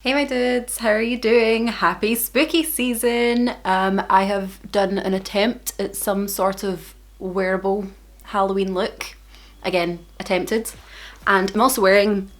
Hey my dudes, how are you doing? Happy spooky season! I have done an attempt at some sort of wearable Halloween look. Again, attempted. And I'm also wearing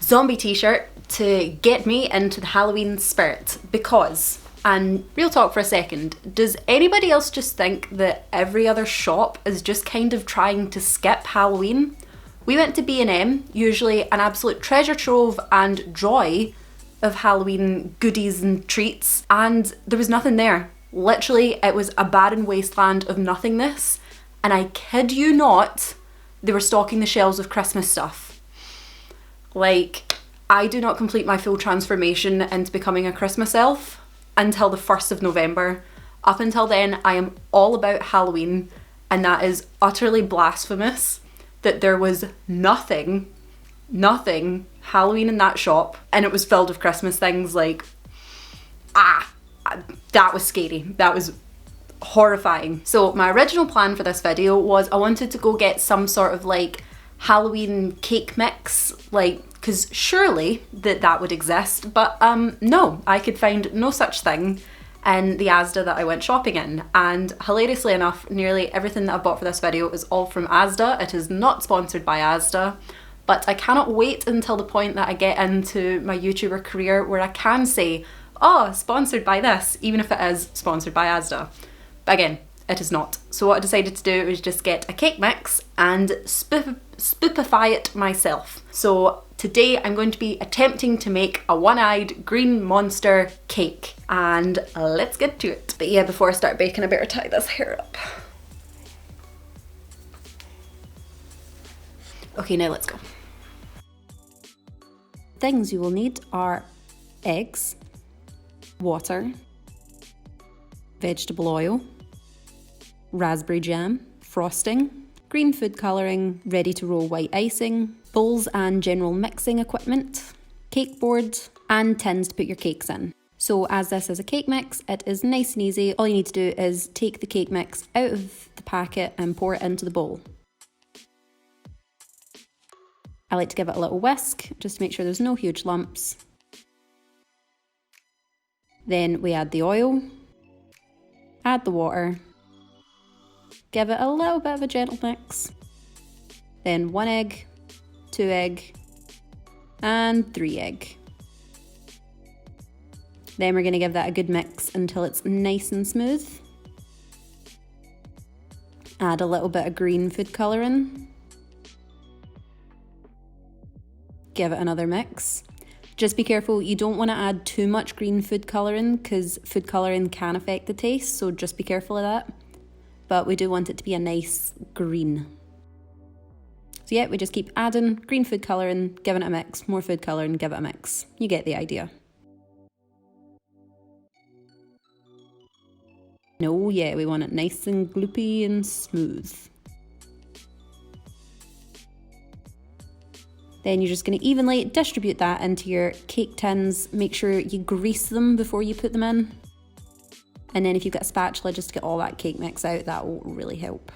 zombie t-shirt to get me into the Halloween spirit because, and real talk for a second, does anybody else just think that every other shop is just kind of trying to skip Halloween? We went to B&M, usually an absolute treasure trove and joy of Halloween goodies and treats, and there was nothing there. Literally, it was a barren wasteland of nothingness, and I kid you not, they were stocking the shelves of Christmas stuff. Like, I do not complete my full transformation into becoming a Christmas elf until the 1st of November. Up until then, I am all about Halloween, and that is utterly blasphemous that there was nothing Halloween in that shop, and it was filled with Christmas things. Like, that was scary. That was horrifying. So my original plan for this video was I wanted to go get some sort of like Halloween cake mix, like, because surely that would exist, but no, I could find no such thing in the Asda that I went shopping in. And hilariously enough, nearly everything that I bought for this video is all from Asda. It is not sponsored by Asda. But I cannot wait until the point that I get into my YouTuber career where I can say, oh, sponsored by this, even if it is sponsored by Asda. But again, it is not. So what I decided to do was just get a cake mix and spoopify it myself. So today I'm going to be attempting to make a one-eyed green monster cake. And let's get to it. But yeah, before I start baking, I better tie this hair up. Okay, now let's go. Things you will need are eggs, water, vegetable oil, raspberry jam, frosting, green food colouring, ready to roll white icing, bowls and general mixing equipment, cake board, and tins to put your cakes in. So as this is a cake mix, it is nice and easy. All you need to do is take the cake mix out of the packet and pour it into the bowl. I like to give it a little whisk, just to make sure there's no huge lumps. Then we add the oil, add the water, give it a little bit of a gentle mix. Then 1 egg, 2 egg, and 3 egg. Then we're going to give that a good mix until it's nice and smooth. Add a little bit of green food colouring. Give it another mix. Just be careful, you don't want to add too much green food colouring because food colouring can affect the taste, so just be careful of that. But we do want it to be a nice green. So yeah, we just keep adding green food colouring, giving it a mix, more food colouring, give it a mix. You get the idea. No, yeah, we want it nice and gloopy and smooth. Then you're just going to evenly distribute that into your cake tins. Make sure you grease them before you put them in. And then if you've got a spatula, just to get all that cake mix out, that will really help.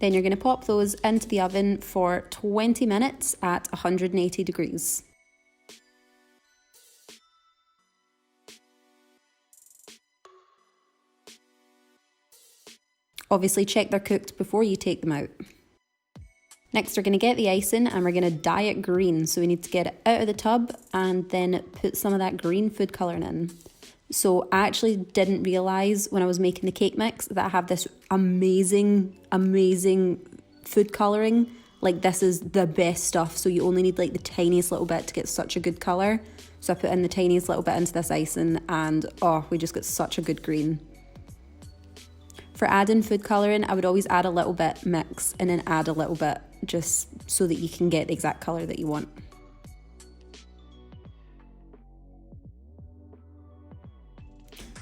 Then you're going to pop those into the oven for 20 minutes at 180 degrees. Obviously check they're cooked before you take them out. Next, we're going to get the icing and we're going to dye it green. So we need to get it out of the tub and then put some of that green food colouring in. So I actually didn't realise when I was making the cake mix that I have this amazing food colouring. Like, this is the best stuff. So you only need like the tiniest little bit to get such a good colour. So I put in the tiniest little bit into this icing and oh, we just got such a good green. For adding food colouring, I would always add a little bit, mix, and then add a little bit, just so that you can get the exact colour that you want.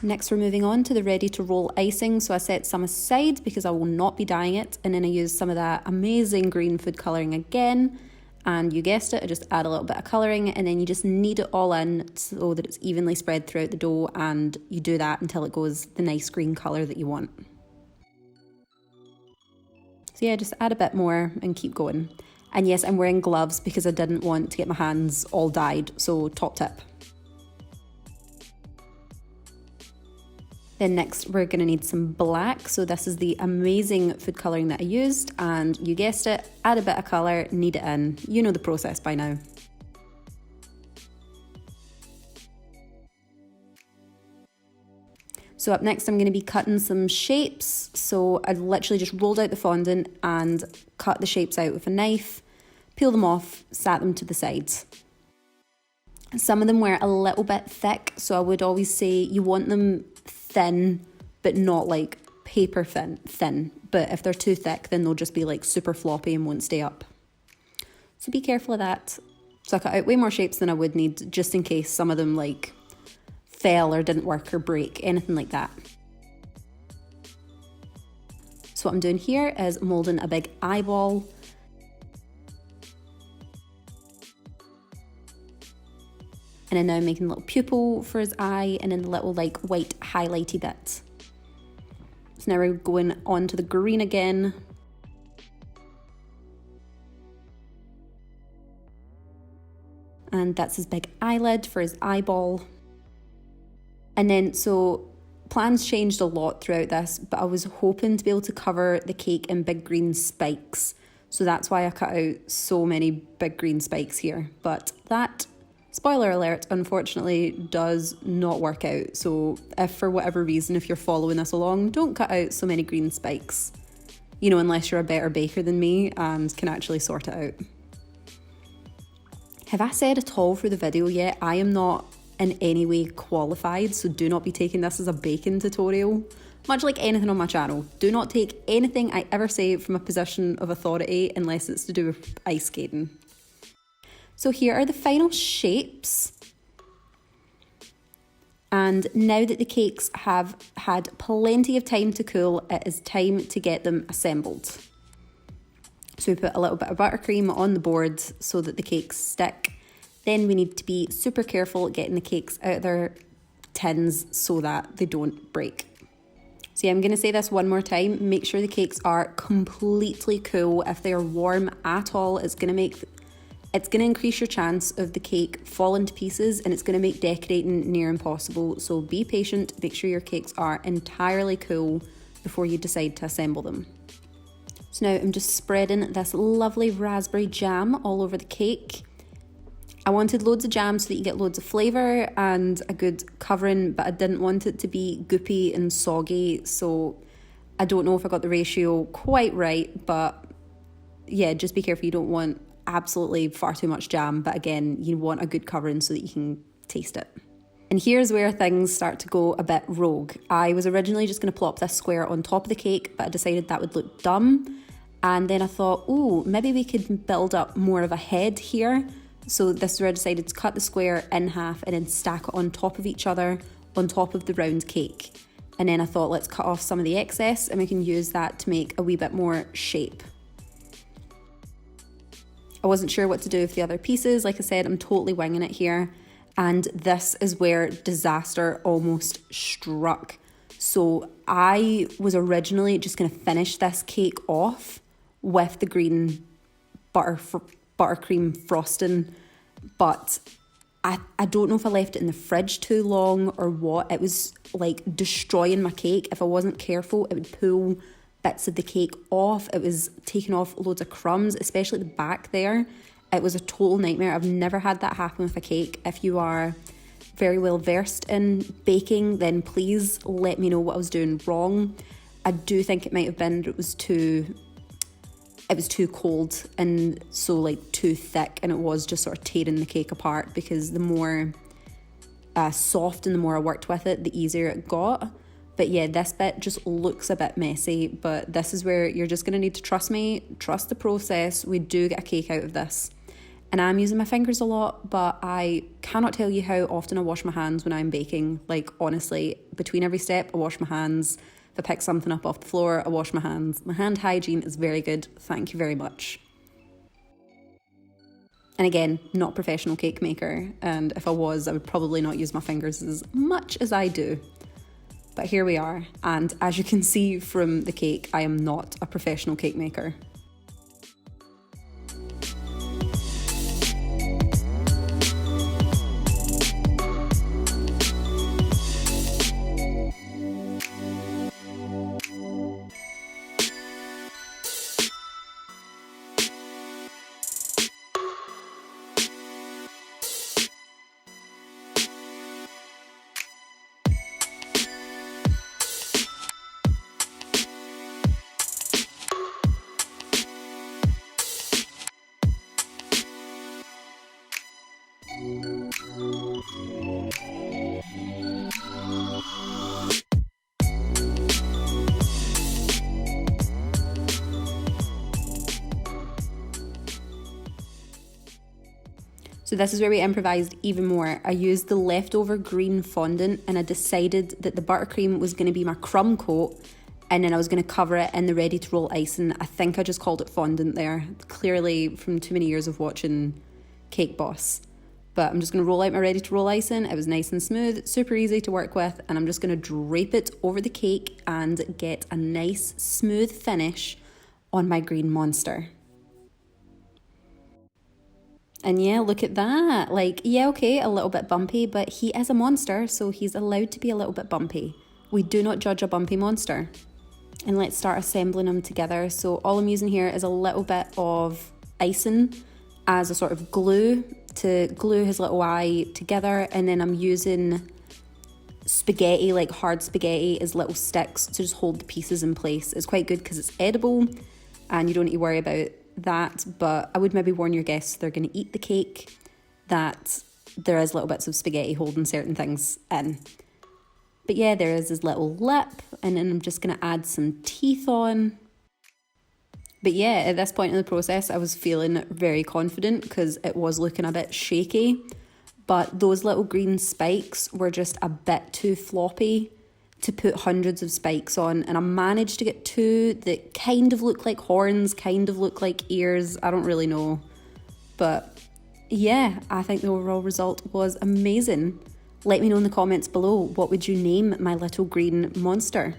Next, we're moving on to the ready to roll icing. So I set some aside because I will not be dyeing it, and then I use some of that amazing green food colouring again. And you guessed it, I just add a little bit of colouring, and then you just knead it all in so that it's evenly spread throughout the dough, and you do that until it goes the nice green colour that you want. So yeah, just add a bit more and keep going. And yes, I'm wearing gloves because I didn't want to get my hands all dyed, so top tip. Then next we're going to need some black, so this is the amazing food colouring that I used, and you guessed it, add a bit of colour, knead it in. You know the process by now. So up next I'm going to be cutting some shapes, so I literally just rolled out the fondant and cut the shapes out with a knife, peel them off, sat them to the sides. Some of them were a little bit thick, so I would always say you want them thin, but not like paper thin. But if they're too thick, then they'll just be like super floppy and won't stay up. So be careful of that. So I cut out way more shapes than I would need, just in case some of them like fell or didn't work or break, anything like that. So what I'm doing here is moulding a big eyeball. And then now I'm making a little pupil for his eye and then the little like white highlighty bit. So now we're going on to the green again. And that's his big eyelid for his eyeball. And then, so plans changed a lot throughout this, but I was hoping to be able to cover the cake in big green spikes. So that's why I cut out so many big green spikes here. But that, spoiler alert, unfortunately does not work out. So if for whatever reason, if you're following this along, don't cut out so many green spikes. You know, unless you're a better baker than me and can actually sort it out. Have I said at all through the video yet? I am not in any way qualified, so do not be taking this as a baking tutorial. Much like anything on my channel, do not take anything I ever say from a position of authority unless it's to do with ice skating. So here are the final shapes. And now that the cakes have had plenty of time to cool, it is time to get them assembled. So we put a little bit of buttercream on the board so that the cakes stick. Then we need to be super careful getting the cakes out of their tins so that they don't break. So yeah, I'm going to say this one more time. Make sure the cakes are completely cool. If they are warm at all, it's going to increase your chance of the cake falling to pieces, and it's going to make decorating near impossible. So be patient. Make sure your cakes are entirely cool before you decide to assemble them. So now I'm just spreading this lovely raspberry jam all over the cake. I wanted loads of jam so that you get loads of flavour and a good covering, but I didn't want it to be goopy and soggy, so I don't know if I got the ratio quite right, but yeah, just be careful. You don't want absolutely far too much jam, but again, you want a good covering so that you can taste it. And here's where things start to go a bit rogue. I was originally just going to plop this square on top of the cake, but I decided that would look dumb, and then I thought, oh, maybe we could build up more of a head here. So this is where I decided to cut the square in half and then stack it on top of each other on top of the round cake. And then I thought, let's cut off some of the excess and we can use that to make a wee bit more shape. I wasn't sure what to do with the other pieces. Like I said, I'm totally winging it here. And this is where disaster almost struck. So I was originally just going to finish this cake off with the green buttercream frosting, but I don't know if I left it in the fridge too long or what. It was like destroying my cake. If I wasn't careful, it would pull bits of the cake off. It was taking off loads of crumbs, especially at the back there. It was a total nightmare. I've never had that happen with a cake. If you are very well versed in baking, then please let me know what I was doing wrong. I do think it might have been it was too cold and so like too thick, and it was just sort of tearing the cake apart, because the more soft and the more I worked with it, the easier it got. But yeah, this bit just looks a bit messy, but this is where you're just going to need to trust me, trust the process. We do get a cake out of this. And I'm using my fingers a lot, but I cannot tell you how often I wash my hands when I'm baking. Like honestly, between every step, I wash my hands. If I pick something up off the floor, I wash my hands. My hand hygiene is very good. Thank you very much. And again, not a professional cake maker. And if I was, I would probably not use my fingers as much as I do. But here we are. And as you can see from the cake, I am not a professional cake maker. So this is where we improvised even more. I used the leftover green fondant and I decided that the buttercream was going to be my crumb coat, and then I was going to cover it in the ready to roll icing. I think I just called it fondant there, clearly from too many years of watching Cake Boss. But I'm just going to roll out my ready to roll icing. It was nice and smooth, super easy to work with, and I'm just going to drape it over the cake and get a nice smooth finish on my green monster. And yeah, look at that. Like, yeah, okay, a little bit bumpy, but he is a monster, so he's allowed to be a little bit bumpy. We do not judge a bumpy monster. And let's start assembling them together. So all I'm using here is a little bit of icing as a sort of glue to glue his little eye together. And then I'm using spaghetti, like hard spaghetti, as little sticks to just hold the pieces in place. It's quite good because it's edible and you don't need to worry about that, but I would maybe warn your guests they're going to eat the cake that there is little bits of spaghetti holding certain things in. But yeah, there is his little lip, and then I'm just going to add some teeth on. But yeah, at this point in the process I was feeling very confident because it was looking a bit shaky, but those little green spikes were just a bit too floppy to put hundreds of spikes on, and I managed to get two that kind of look like horns, kind of look like ears, I don't really know. But yeah, I think the overall result was amazing. Let me know in the comments below, what would you name my little green monster?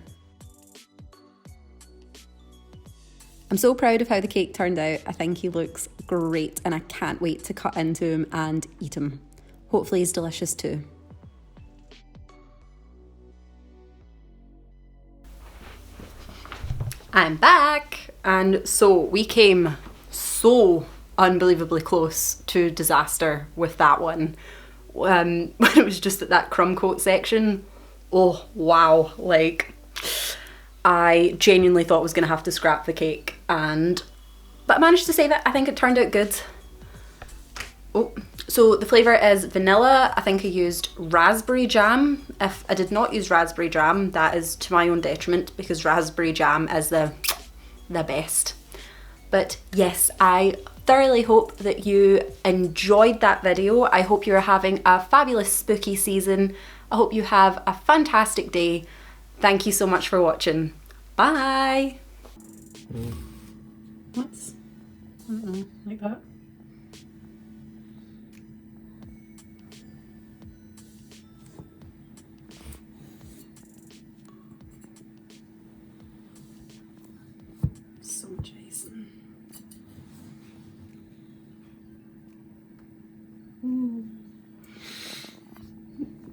I'm so proud of how the cake turned out. I think he looks great and I can't wait to cut into him and eat him. Hopefully he's delicious too. I'm back, and so we came so unbelievably close to disaster with that one. When it was just at that crumb coat section, oh wow, like I genuinely thought I was gonna have to scrap the cake, but I managed to save it. I think it turned out good. Oh, so the flavour is vanilla. I think I used raspberry jam. If I did not use raspberry jam, that is to my own detriment because raspberry jam is the best. But yes, I thoroughly hope that you enjoyed that video. I hope you're having a fabulous spooky season. I hope you have a fantastic day. Thank you so much for watching. Bye! What? I don't know, like that.